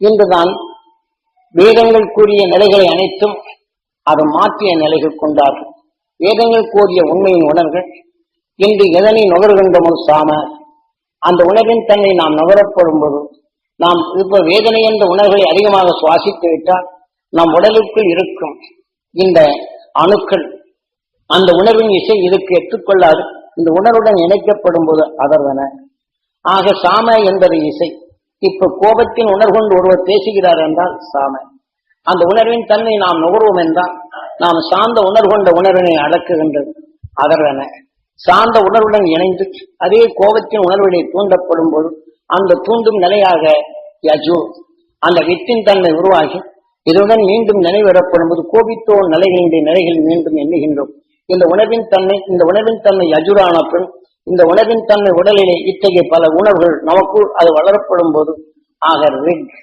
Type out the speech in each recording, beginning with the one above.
இன்றுதான் வேதங்கள் கூறிய நிலைகளை அனைத்தும் அதை மாற்றிய நிலைகள் கொண்டார்கள். வேதங்கள் கூறிய உண்மையின் உணர்வுகள் இன்று எதனை நுகர்கின்றமோ சாம அந்த உணர்வின் தன்னை நாம் நுகரப்படும் போது நாம் இப்ப வேதனை என்ற உணர்வுகளை அதிகமாக சுவாசித்து விட்டால் நம் உடலுக்குள் இருக்கும் இந்த அணுக்கள் அந்த உணர்வின் இசை இதுக்கு ஏற்றுக்கொள்ளாது. இந்த உணர்வுடன் இணைக்கப்படும் போது அதர்வன ஆக சாம என்பது இசை. இப்ப கோபத்தின் உணர்கொண்டு ஒருவர் பேசுகிறார் என்றால் சாம. அந்த உணர்வின் தன்னை நாம் நுகர்வோம் என்றால் நாம் சார்ந்த உணர்கொண்ட உணர்வினை அடக்குகின்றது அதர்வன. சார்ந்த உணர்வுடன் இணைந்து அதே கோபத்தின் உணர்வுகளை தூண்டப்படும் போது அந்த தூண்டும் நிலையாக யஜு அந்த வித்தின் தன்மை உருவாகி இதனுடன் மீண்டும் நினைவிடப்படும் போது கோபித்தோர் நிலைகளின் நிலைகள் மீண்டும் எண்ணுகின்றோம். இந்த உணர்வின் தன்மை யஜுரான பின் இந்த உணர்வின் தன்மை உடலிலே இத்தகைய பல உணர்வுகள் நமக்குள் அது வளரப்படும் போது ஆக ரிக்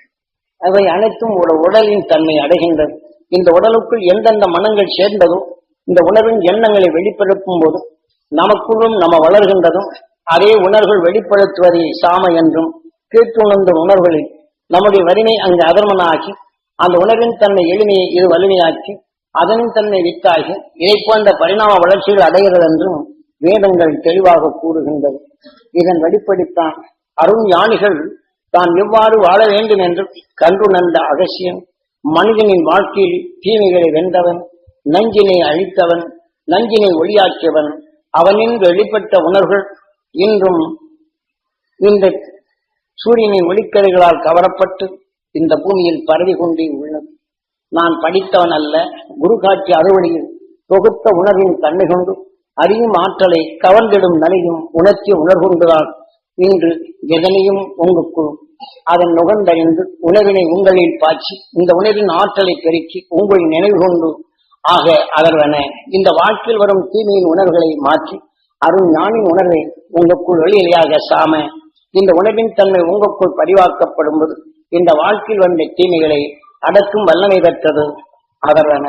அவை அனைத்தும் ஒரு உடலின் தன்மை அடைகின்றது. இந்த உடலுக்குள் எந்தெந்த மனங்கள் சேர்ந்ததோ இந்த உணர்வின் எண்ணங்களை வெளிப்படுத்தும் போது நமக்குள்ளும் நம்ம வளர்கின்றதும் அதே உணர்வுகள் வெளிப்படுத்துவதை சாம என்றும் கீழ்த்துணர்ந்த உணர்வுகளில் நம்முடைய வலிமை அங்கு அதர்மனாக்கி அந்த உணர்வின் தன்மை எளிமையை இது வலிமையாக்கி அதனின் தன்மை வித்தாகி இதை போன்ற பரிணாம வளர்ச்சிகள் அடைகிறது என்றும் வேதங்கள் தெளிவாக கூறுகின்றது. இதன் வெளிப்படித்தான் அருண் ஞானிகள் தான் எவ்வாறு வாழ வேண்டும் என்று கண்டுணர்ந்த அகசியம் மனிதனின் வாழ்க்கையில் தீமைகளை வென்றவன், நஞ்சினை அழித்தவன், நஞ்சினை ஒளியாக்கியவன், அவனின் வெளிப்பட்ட உணர்வுகள் இன்றும் இந்த சூரியனின் ஒளிக்கரைகளால் கவரப்பட்டு இந்த பூமியில் பரவி கொண்டே உள்ளது. நான் படித்தவன் அல்ல, குரு காட்சி அறுவடையில் தொகுத்த உணர்வின் தன்மை கொண்டு அறியும் ஆற்றலை கவர்ந்திடும் நிலையும் உணர்ச்சிய உணர்வுகொண்டுதான் இன்று எதனையும் உங்களுக்குள் அதன் நுகர்ந்தறிந்து உணர்வினை உங்களில் பாய்ச்சி இந்த உணர்வின் ஆற்றலை பெருக்கி உங்கள் நினைவு கொண்டு ஆக அதர்வன இந்த வாழ்க்கையில் வரும் தீமையின் உணர்வுகளை மாற்றி அருண் ஞானின் உணர்வை உங்களுக்குள் வெளியிலையாக சாம இந்த உணர்வின் தன்மை உங்களுக்குள் பதிவாக்கப்படும் போது இந்த வாழ்க்கையில் வந்த தீமைகளை அடக்கும் வல்லமை பெற்றது அதர்வன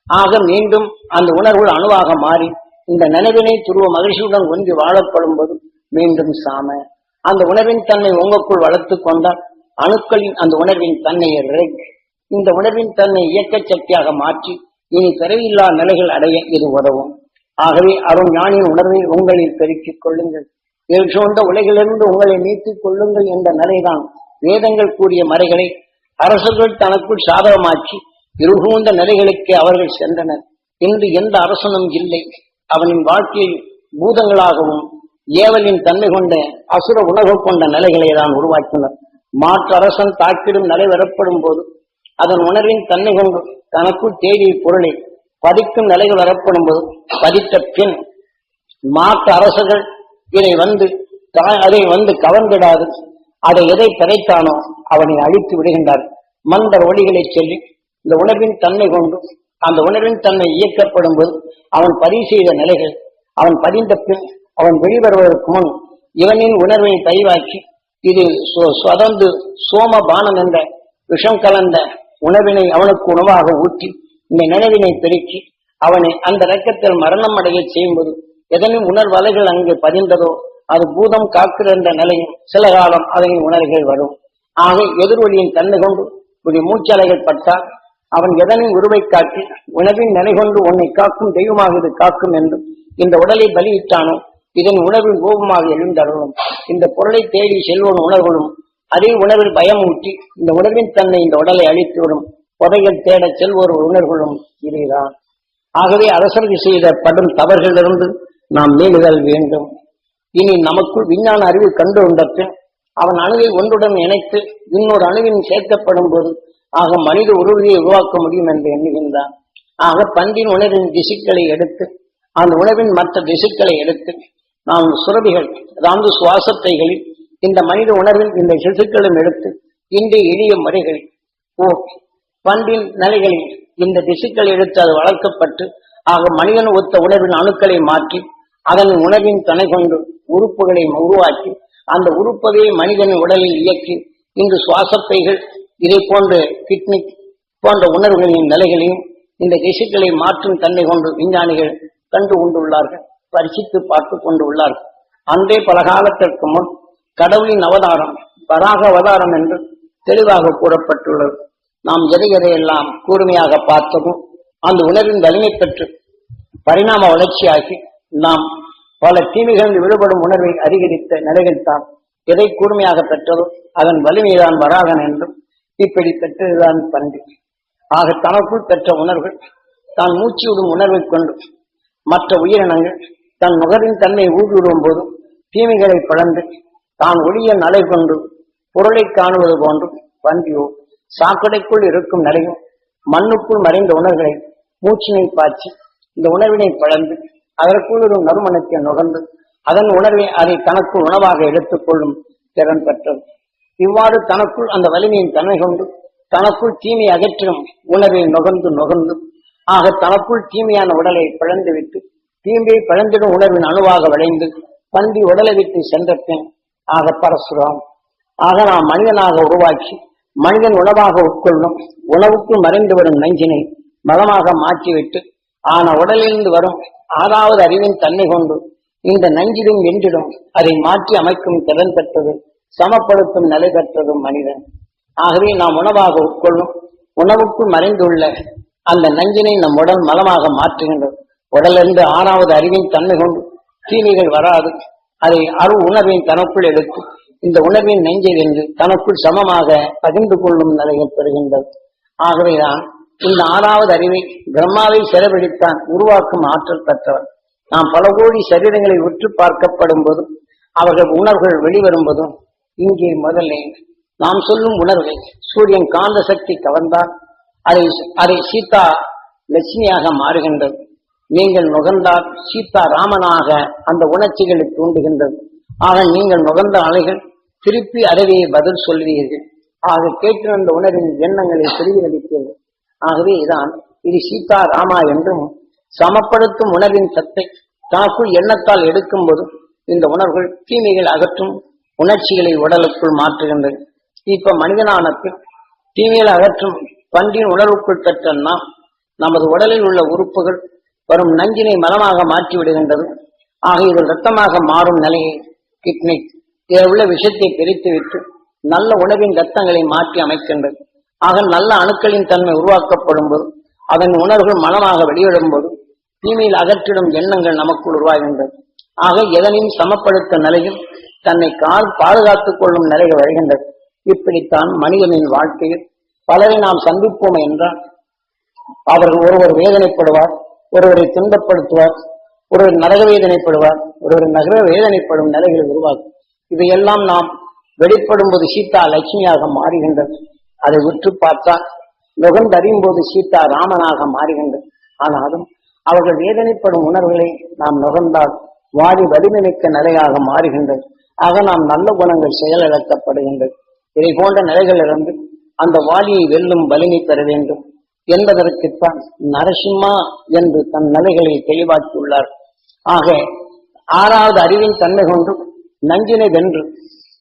ஆக மீண்டும் அந்த உணர்வுகள் அணுவாக மாறி இந்த நினைவினை துருவ மகிழ்ச்சியுடன் ஒன்றி வாழப்படும் போது மீண்டும் சாம அந்த உணர்வின் தன்மை உங்களுக்குள் வளர்த்து கொண்டால் அணுக்களின் அந்த உணர்வின் தன்னை இந்த உணர்வின் தன்னை இயக்க சக்தியாக மாற்றி இனி பிறவியில்லா நிலைகள் அடைய இது உதவும். ஆகவே அருண் ஞானியின் உணர்வை உங்களில் பெருக்கிக் கொள்ளுங்கள், இதில் சூழ்ந்த உலகிலிருந்து உங்களை நீக்கிக் கொள்ளுங்கள் என்ற நிலைதான் வேதங்கள் கூறிய மறைகளை அரசர்கள் தனக்குள் சாதகமாக்கி இருகூந்த நிலைகளுக்கு அவர்கள் சென்றனர். இன்று எந்த அரசனும் இல்லை. அவனின் வாழ்க்கையில் பூதங்களாகவும் ஏவலின் தன்மை கொண்ட அசுர உணர்வு கொண்ட நிலைகளை தான் உருவாக்கினர். மாற்று அரசன் தாக்கிடும் நிலை வரப்படும் போது அதன் உணர்வின் தன்மை கொண்டு தனக்குள் தேடிய பொருளை பதிக்கும் நிலைகள் வரப்படும் போது பதித்த பின் மாற்று அரசர்கள் அதை வந்து கவர்ந்திடாது அதை எதை படைத்தானோ அவனை அழித்து விடுகின்றார். மந்தர் ஒளிகளை சொல்லி இந்த உணர்வின் தன்மை கொண்டு அந்த உணர்வின் தன்மை இயக்கப்படும் போது அவன் பதிவு செய்த நிலைகள் அவன் பதிந்த பின் அவன் வெளிவருவதற்கு முன் இவனின் உணர்வை பதிவாக்கி இது சுதந்து சோமபானம் என்ற விஷம் கலந்த உணவினை அவனுக்கு உணவாக ஊற்றி இந்த நினைவினை பெருக்கி அவனை அந்த இரக்கத்தில் மரணம் அடைய செய்யும்போது எதனும் உணர்வலைகள் அங்கே பதிந்ததோ அது பூதம் காக்கிற என்ற நிலையும் சில காலம் அதனின் உணர்வுகள் வரும். ஆக எதிர்வொலியின் தன்மை கொண்டு ஒரு மூச்சலைகள் பட்டால் அவன் எதனின் உருவை காட்டி உணவின் நிலை கொண்டு உன்னை காக்கும் தெய்வமாக இது காக்கும் என்று இந்த உடலை பலியிட்டானோ இதன் உணர்வின் கோபமாக எழுந்தருளும். இந்த பொருளை தேடி செல்வன் உணர்வுகளும் அதே உணர்வில் பயம் ஊட்டி இந்த உணர்வின் தன்னை இந்த உடலை அழித்துவிடும். புதைகள் தேட செல்வோர் உணர்வுகளும் இதுதான். ஆகவே அரசர்கள் செய்த படும் தவறுகளிலிருந்து நாம் மீளுதல் வேண்டும். இனி நமக்குள் விஞ்ஞான அறிவு கண்டு கொண்ட பின் அவன் அணுவை ஒன்றுடன் இணைத்து இன்னொரு அணுவின் சேர்க்கப்படும் போது ஆக மனித உருவத்தை உருவாக்க முடியும் என்று எண்ணுகின்றான். ஆக பந்தின் உணர்வின் திசுக்களை எடுத்து அந்த உணவின் மற்ற திசுக்களை எடுத்து நாம் சுரபிகள் அதாவது சுவாசத்தைகளில் இந்த மனித உணர்வின் இந்த திசுக்களும் எடுத்து இன்றைய எளிய முறைகளில் பண்டின் நிலைகளில் இந்த திசுக்களை எடுத்து அது வளர்க்கப்பட்டு ஆக மனிதன் ஒத்த உணர்வின் அணுக்களை மாற்றி அதன் உணர்வின் துணை கொண்டு உறுப்புகளை உருவாக்கி அந்த உறுப்பவே மனிதனின் உடலில் இயக்கி இன்று சுவாசப்பைகள் இதை போன்ற கிட்னி போன்ற உணர்வுகளின் நிலைகளையும் இந்த திசுக்களை மாற்றும் தன்மை கொண்டு விஞ்ஞானிகள் கண்டு கொண்டுள்ளார்கள், பரிசித்து பார்த்து கொண்டு உள்ளார்கள். அன்றே பல காலத்திற்கு முன் கடவுளின் அவதாரம் வராக அவதாரம் என்று தெளிவாக கூறப்பட்டுள்ளது. நாம் எதை எதையெல்லாம் கூர்மையாக பார்த்ததும் அந்த உணர்வின் வலிமை பெற்று பரிணாம வளர்ச்சியாகி நாம் பல தீமைகளில் விடுபடும் உணர்வை அதிகரித்த நிலைகள்தான் எதை கூர்மையாக பெற்றதோ அதன் வலிமைதான் வராதன் என்றும் இப்படி பெற்றதுதான் பண்பு. ஆக தனக்குள் பெற்ற உணர்வுகள் தான் மூச்சு விடும் உணர்வை கொண்டு மற்ற உயிரினங்கள் தன் நுகரின் தன்மையை ஊடுருவும் போது தீமைகளை பிளந்து தான் ஒளிய நலை கொண்டு பொருளை காணுவது போன்றும் பன்றியோ சாக்கடைக்குள் இருக்கும் நிலையும் மண்ணுக்குள் மறைந்த உணர்வுகளை மூச்சினை பாய்ச்சி இந்த உணர்வினை பிளந்து அதற்குள் ஒரு நறுமணத்தை நுகர்ந்து அதன் உணர்வை அதை தனக்குள் உணவாக எடுத்துக் கொள்ளும் திறன் பெற்றது. இவ்வாறு தனக்குள் அந்த வலிமையின் தன்மை கொண்டு தனக்குள் தீமை அகற்றும் உணர்வை நுகர்ந்து ஆக தனக்குள் தீமையான உடலை பிளந்து விட்டு தீமையை பிளந்திடும் உணர்வின் அணுவாக விளைந்து பன்றி உடலை விட்டு சென்ற பின் ஆக பரசுராம் ஆக நாம் மனிதனாக உருவாக்கி மனிதன் உணவாக உட்கொள்ளும் உணவுக்குள் மறைந்து வரும் நஞ்சினை மதமாக மாற்றிவிட்டு ஆன உடலிலிருந்து வரும் ஆறாவது அறிவின் தன்மை கொண்டு இந்த நஞ்சிடும் என்றிடும் அதை மாற்றி அமைக்கும் திறன் பெற்றது, சமப்படுத்தும் நிலை பெற்றதும் மனிதன். ஆகவே நாம் உணவாக உட்கொள்ளும் உணவுக்குள் மறைந்துள்ள அந்த நஞ்சினை நம் உடல் மலமாக மாற்றுகின்றது. உடலிருந்து ஆறாவது அறிவின் தன்மை கொண்டு தீமைகள் வராது. அதை உணர்வின் தனக்குள் எடுத்து இந்த உணர்வின் நெஞ்சை வென்று தனக்குள் சமமாக பகிர்ந்து கொள்ளும் நிலையை பெறுகின்றது. ஆகவேதான் இந்த ஆறாவது அறிவை பிரம்மாவை சிறைபிடித்தான் உருவாக்கும் ஆற்றல் பெற்றவர். நாம் பல கோடி சரீரங்களை உற்று பார்க்கப்படும் போதும் அவர்கள் உணர்வுகள் வெளிவரும்போதும் இங்கே முதல்ல நாம் சொல்லும் உணர்வை சூரியன் காந்த சக்தி கவர்ந்தால் அதை சீதா லட்சுமியாக மாறுகின்றது. நீங்கள் நுகர்ந்தால் சீதா ராமனாக அந்த உணர்ச்சிகளை தூண்டுகின்றது. ஆக நீங்கள் நுகர்ந்த அலைகள் திருப்பி அறவே பதில் சொல்வீர்கள். ஆக கேட்டு அந்த உணர்வின் எண்ணங்களை பிரதிபலிப்பீர்கள். ஆகவே தான் இது சீதா ராமா என்றும் சமப்படுத்தும் உணர்வின் சத்தை தனக்குள் எண்ணத்தால் எடுக்கும் போது இந்த உணர்வுகள் தீமைகள் அகற்றும் உணர்ச்சிகளை உடலுக்குள் மாற்றுகின்றது. இப்ப மனிதனான தீமைகள் அகற்றும் பன்றின் உணர்வுக்குள் பெற்ற நாம் நமது உடலில் உள்ள உறுப்புகள் வரும் நஞ்சினை மலமாக மாற்றி விடுகின்றது. ஆக இது இரத்தமாக மாறும் நிலையை கிட்னி இதில் உள்ள விஷத்தை பிரித்துவிட்டு நல்ல உணவின் இரத்தங்களை மாற்றி அமைக்கின்றது. ஆக நல்ல அணுக்களின் தன்மை உருவாக்கப்படும் போது அதன் உணர்வுகள் மனமாக வெளியிடும் போது தீமையில் அகற்றிடும் எண்ணங்கள் நமக்குள் உருவாகின்றது. ஆக எதனையும் சமப்படுத்த நிலையில் தன்னை பாதுகாத்துக் கொள்ளும் நிலைகள் வருகின்றது. இப்படித்தான் மனிதனின் வாழ்க்கையில் பலரை நாம் சந்திப்போம் என்றால் அவர்கள் ஒருவர் வேதனைப்படுவார், ஒருவரை துன்பப்படுத்துவார், ஒருவர் நரக வேதனைப்படுவார், ஒருவர் நகர வேதனைப்படும் நிலைகளை உருவாக்கும். இவையெல்லாம் நாம் வெளிப்படும் போது சீதா லட்சுமியாக மாறுகின்றது. அதை உற்று பார்த்தால் நுகர்ந்தறியும் போது சீதா ராமனாக மாறுகின்றது. ஆனாலும் அவர்கள் வேதனைப்படும் உணர்வுகளை நாம் நுகர்ந்தால் வாடி வலிமைமிக்க நிலையாக மாறுகின்றது. ஆக நாம் நல்ல குணங்கள் செயலிழக்கப்படுகின்றது. இதை போன்ற நிலைகளிலிருந்து அந்த வாலியை வெல்லும் வலிமை பெற வேண்டும் என்பதற்குத்தான் நரசிம்மா என்று தன் நிலைகளை தெளிவாக்கியுள்ளார். ஆக ஆறாவது அறிவின் தன்மை கொண்டு நஞ்சினை வென்று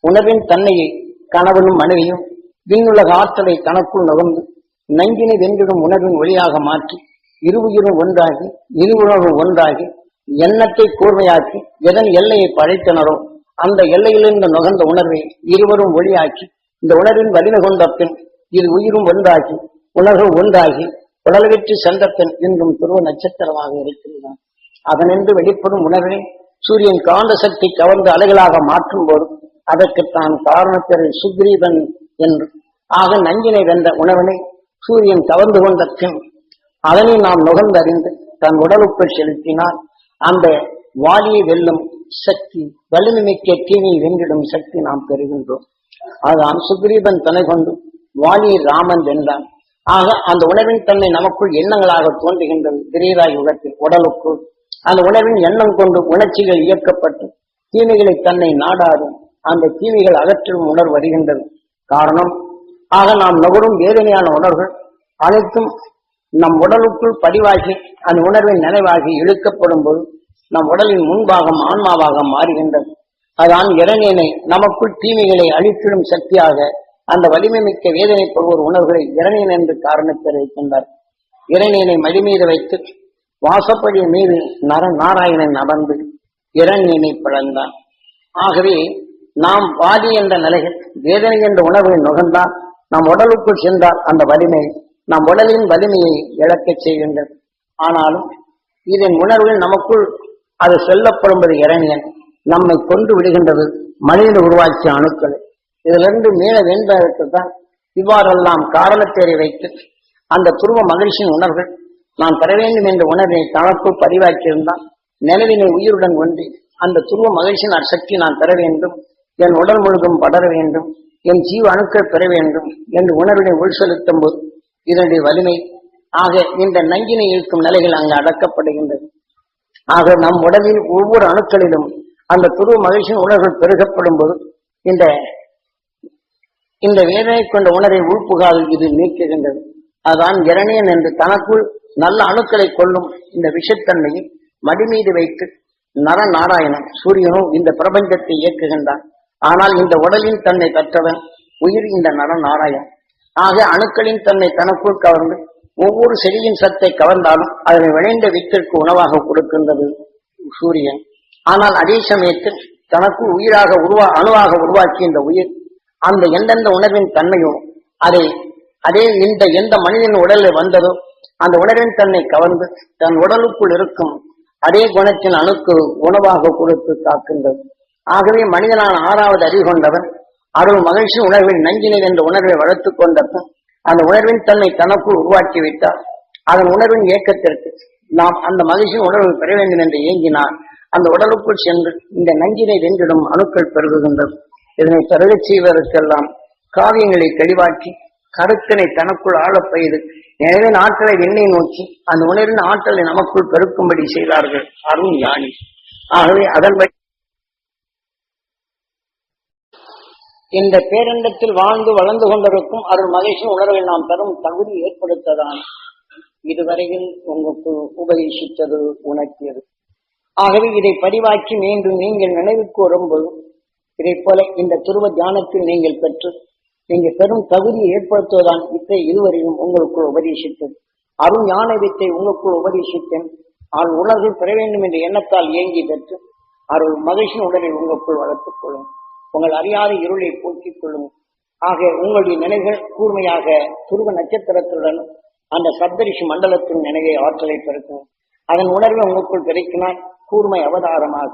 உணர்வின் தன்மையை கணவனும் மனைவியும் விண்ணுலக ஆற்றலை தனக்குள் நுகர்ந்து நஞ்சினை வென்றிடும் உணர்வின் ஒளியாக மாற்றி இருவுயிரும் ஒன்றாகி இருவுணர்வும் ஒன்றாகி எண்ணத்தை கூர்மையாக்கி எதன் எல்லையை படைத்தனரோ அந்த எல்லையிலிருந்து நுகர்ந்த உணர்வை இருவரும் ஒளியாக்கி இந்த உணர்வின் வலிமை கொண்ட பின் இது உயிரும் ஒன்றாகி உணர்வு ஒன்றாகி உடலவிற்று சென்ற பின் இன்றும் துருவ நட்சத்திரமாக இருக்கின்றான். அதனின்று வெளிப்படும் உணர்வினை சூரியன் காந்த சக்தி கவர்ந்து அலைகளாக மாற்றும் போது அதற்குத்தான் காரணப்பெயர் சுக்ரீவன் என்று. ஆக நஞ்சினை வென்ற உணவினை சூரியன் கவர்ந்து கொண்ட பின் அதனை நாம் நுகர்ந்தறிந்து தன் உடலுக்குள் செலுத்தினால் அந்த வாலியை வெல்லும் சக்தி வலிமைமிக்க தீமையை வென்றிடும் சக்தி நாம் பெறுகின்றோம். அதான் சுக்ரீவன் துணை கொண்டு வாலியை ராமன் வென்றான். ஆக அந்த உணர்வின் தன்னை நமக்குள் எண்ணங்களாக தோன்றுகின்றது. திரீராய் யுகத்தில் உடலுக்குள் அந்த உணர்வின் எண்ணம் கொண்டு உணர்ச்சிகள் இயக்கப்பட்டு தீமைகளை தன்னை நாடாடும் அந்த தீமைகள் அகற்றும் உணர்வு வருகின்றது. காரணம் ஆக நாம் நுகரும் வேதனையான உணர்வுகள் அனைத்தும் நம் உடலுக்குள் பதிவாகி அந்த உணர்வின் நினைவாகி இழுக்கப்படும் போது நம் உடலின் முன்பாகம் ஆன்மாவாக மாறுகின்றது. அதான் இறைநேனை நமக்குள் தீமைகளை அழித்திடும் சக்தியாக அந்த வலிமை மிக்க வேதனைப்படுவோர் உணர்வுகளை இறைநேன் என்று காரணத்தை வைக்கின்றார். இறைநேனை மடி மீது வைத்து வாசப்படிய மீது நாராயணன் அமர்ந்து இறைநேனை பிளந்தான். ஆகவே நாம் வாதி என்ற நிலையில் வேதனை என்ற உணர்வை நுகர்ந்தால் நம் உடலுக்குள் சென்றால் அந்த வலிமை நம் உடலின் வலிமையை இழக்கச் செய்கின்றது. ஆனாலும் இதன் உணர்வில் நமக்குள் அது செல்லப்படும்போது இறைஞன் நம்மை கொண்டு விடுகின்றது மனிதன் உருவாக்கிய அணுக்கள். இதிலிருந்து மேல வேண்டதான் இவ்வாறெல்லாம் காரணத்தேரை வைத்து அந்த துருவ மகிழ்ச்சியின் உணர்வுகள் நான் பெற வேண்டும் என்ற உணர்வை தனக்குள் பதிவாக்கியிருந்தால் நிலவினை உயிருடன் ஒன்றி அந்த துருவ மகிழ்ச்சியின் சக்தி நான் பெற வேண்டும், என் உடல் முழுதும் படர வேண்டும், என் ஜீவ அணுக்கள் பெற வேண்டும் என்று உணர்வினை உள் செலுத்தும் போது இதனுடைய வலிமை ஆக இந்த நஞ்சினை இருக்கும் நிலைகள் அங்கு அடக்கப்படுகின்றது. ஆக நம் உடலில் ஒவ்வொரு அணுக்களிலும் அந்த துருவ மகிழ்ச்சியின் உணர்வுகள் பெருகப்படும் போது இந்த வேதனை கொண்ட உணர்வை உள்புகாது இது நீக்குகின்றது. அதுதான் இரணியன் என்று தனக்குள் நல்ல அணுக்களை கொள்ளும் இந்த விஷத்தன்மையை மடிமீது வைத்து நரநாராயணன் சூரியனும் இந்த பிரபஞ்சத்தை இயக்குகின்றான். ஆனால் இந்த உடலின் தன்னை பெற்றவன் உயிர் இந்த நரநாராயணன். ஆக அணுக்களின் தன்னை தனக்குள் கவர்ந்து ஒவ்வொரு செடியின் சத்தை கவர்ந்தாலும் அதனை விளைந்த வித்திற்கு உணவாக கொடுக்கின்றது சூரியன். ஆனால் அதே சமயத்தில் தனக்குள் உயிராக அணுவாக உருவாக்கிய இந்த உயிர் அந்த எந்தெந்த உணர்வின் தன்மையோ அதே எந்த மனிதன் உடலில் வந்ததோ அந்த உணர்வின் தன்னை கவர்ந்து தன் உடலுக்குள் இருக்கும் அதே குணத்தின் அணுக்கு உணவாக கொடுத்து காக்கின்றது. ஆகவே மனிதனான 6வது அறிவு கொண்டவன் அருள் மகிழ்ச்சி உணர்வில் நஞ்சினை என்ற உணர்வை வளர்த்துக் கொண்டதும் அந்த உணர்வின் தன்னை தனக்குள் உருவாக்கிவிட்டால் அதன் உணர்வின் இயக்கத்திற்கு நாம் அந்த மகிழ்ச்சியின் உணர்வை பெற வேண்டும் என்று இயங்கினால் அந்த உடலுக்குள் சென்று இந்த நஞ்சினை வென்றிடும் அணுக்கள் பெருகுகின்றது. இதனை பெருகச் செய்வதற்கெல்லாம் காவியங்களை தெளிவாக்கி கருத்தினை தனக்குள் ஆழப் பெய்து நினைவின் ஆற்றலை விண்ணை நோக்கி அந்த உணர்வின் ஆற்றலை நமக்குள் பெருக்கும்படி செய்தார்கள் அருண் ஞானி. ஆகவே அதன்படி இந்த பேரண்டத்தில் வாழ்ந்து வளர்ந்து கொண்டிருக்கும் அருள் மகிழ்ச்சி உணர்வை நாம் பெறும் தகுதி ஏற்படுத்ததான் இதுவரையில் உங்களுக்கு உபதேசித்தது உணர்த்தியது. ஆகவே இதை பதிவாக்கி மீண்டும் நீங்கள் நினைவுக்கு வரும்போது இதை போல இந்த துருவ தியானத்தில் நீங்கள் பெற்று நீங்கள் பெரும் தகுதியை ஏற்படுத்துவதான் வித்தை இதுவரையும் உங்களுக்குள் உபதேசித்தது. அருள் ஞான வித்தை உங்களுக்குள் உபதேசித்தேன். உணர்வு பெற வேண்டும் என்ற எண்ணத்தால் இயங்கி பெற்று அருள் மகிழ்ச்சி உணர்வை உங்களுக்குள் வளர்த்துக் கொள்ளும். உங்கள் அறியாத இருளை போக்கிக் கொள்ளும். ஆக உங்களுடைய நினைவுகள் கூர்மையாக துருவ நட்சத்திரத்துடன் அந்த சப்தரிஷி மண்டலத்தின் நினைவை ஆற்றலை பெருக்கும். அதன் உணர்வை உங்களுக்குள் பெருக்கினால் கூர்மை அவதாரமாக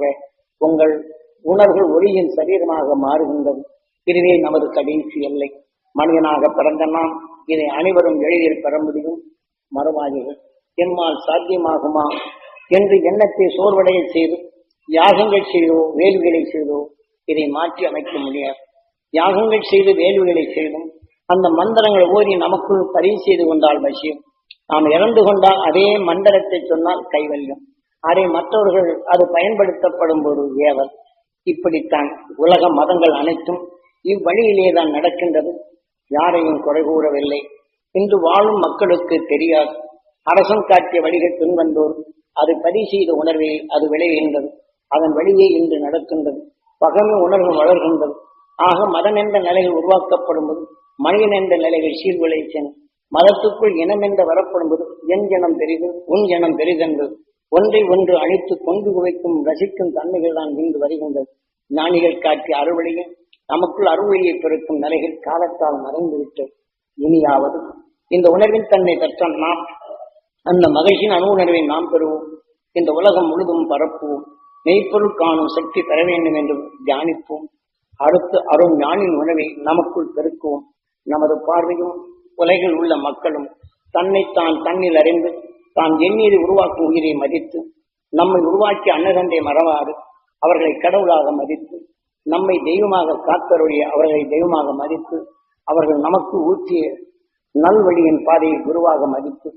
உங்கள் உணர்வுகள் ஒளியின் சரீரமாக மாறுகின்றது. இதுவே நமது கடைசி எல்லை. மனிதனாக பிறந்த நாம் இதை அனைவரும் எளிதில் பெற முடியும். மறுவாதிகள் எம்மால் சாத்தியமாகுமா என்று எண்ணத்தை சோர்வடைய செய்து யாகங்கள் செய்தோ வேள்விகளை செய்தோ இதை மாற்றி அமைக்க முடியாது. யாகங்கள் செய்து வேள்விகளை செய்தும் அந்த மந்திரங்களை ஓதி நமக்குள் பதிவு செய்து கொண்டால் வசியம், நாம் இறந்து கொண்டால் அதே மந்திரத்தை சொன்னால் கைவல்யம், அதை மற்றவர்கள் அது பயன்படுத்தப்படும் போது ஏவல். இப்படித்தான் உலக மதங்கள் அனைத்தும் இவ்வழியிலே தான் நடக்கின்றது. யாரையும் குறை கூறவில்லை. இன்று வாழும் மக்களுக்கு தெரியாது. அரசன் காட்டிய வழிகள் பின்வந்தோர் அது பதிவு செய்த உணர்வே அது விளைகின்றது. அதன் வழியே இன்று நடக்கின்றது. பகமை உணர்வு வளர்கின்றது. ஆக மதம் என்ற நிலைகள் உருவாக்கப்படும் போது மனிதன் என்ற நிலைகள் சீர்குலைச்சன. மதத்துக்குள் இனம் என்ற வரப்படும் போது என் ஜனம் பெரிது உன் ஜனம் பெரிதென்றது ஒன்றை ஒன்று அழித்து கொண்டு குவைக்கும் ரசிக்கும் தன்மைகள் தான் இன்று வருகின்றது. ஞானிகள் காட்டிய அறுவழியை நமக்குள் அறுவழியை பெருக்கும் நிலைகள் காலத்தால் மறைந்துவிட்டு இனியாவது இந்த உணர்வின் தன்னை பெற்ற நாம் அந்த மகிழ்ச்சியின் அணு உணர்வை நாம் பெறுவோம். இந்த உலகம் முழுதும் பரப்புவோம். மெய்ப்பொருள் காணும் சக்தி பெற வேண்டும் என்று தியானிப்போம். அடுத்து அருண் ஞானின் உணர்வை நமக்குள் பெருக்குவோம். நமது பார்வையும் உலகில் உள்ள மக்களும் தன்னைத்தான் தன்னில் அறிந்து தான் எண்ணீரை உருவாக்கும் உயிரை மதித்து நம்மை உருவாக்கிய அன்னதண்டை மறவாறு அவர்களை கடவுளாக மதித்து நம்மை தெய்வமாக காத்தருடைய அவர்களை தெய்வமாக மதித்து அவர்கள் நமக்கு ஊற்றிய நல்வழியின் பாதையை குருவாக மதித்து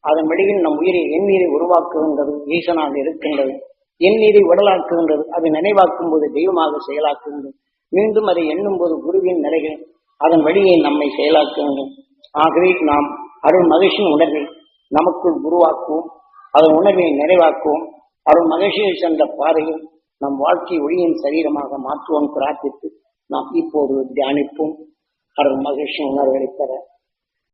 அதன் வழியில் நம் உயிரை எண்ணீரை உருவாக்குகின்றது. ஈசனாக இருக்கின்றது. எண்ணீரை உடலாக்குகின்றது. அதை நினைவாக்கும் போது தெய்வமாக செயலாக்குகின்றது. மீண்டும் அதை எண்ணும் போது குருவின் நிலைகள் அதன் வழியை நம்மை செயலாக்குகின்றது. ஆகவே நாம் அருள் மகிழ்ச்சியின் உணர்வை நமக்குள் உருவாக்குவோம். அதன் உணர்வை நிறைவாக்குவோம். அருள் மகிழ்ச்சியை சென்ற பாதையில் நம் வாழ்க்கை ஒளியின் சரீரமாக மாற்றுவோம். பிரார்த்தித்து நாம் இப்போது தியானிப்போம். அருள் மகிழ்ச்சி உணர்வுகளை பெற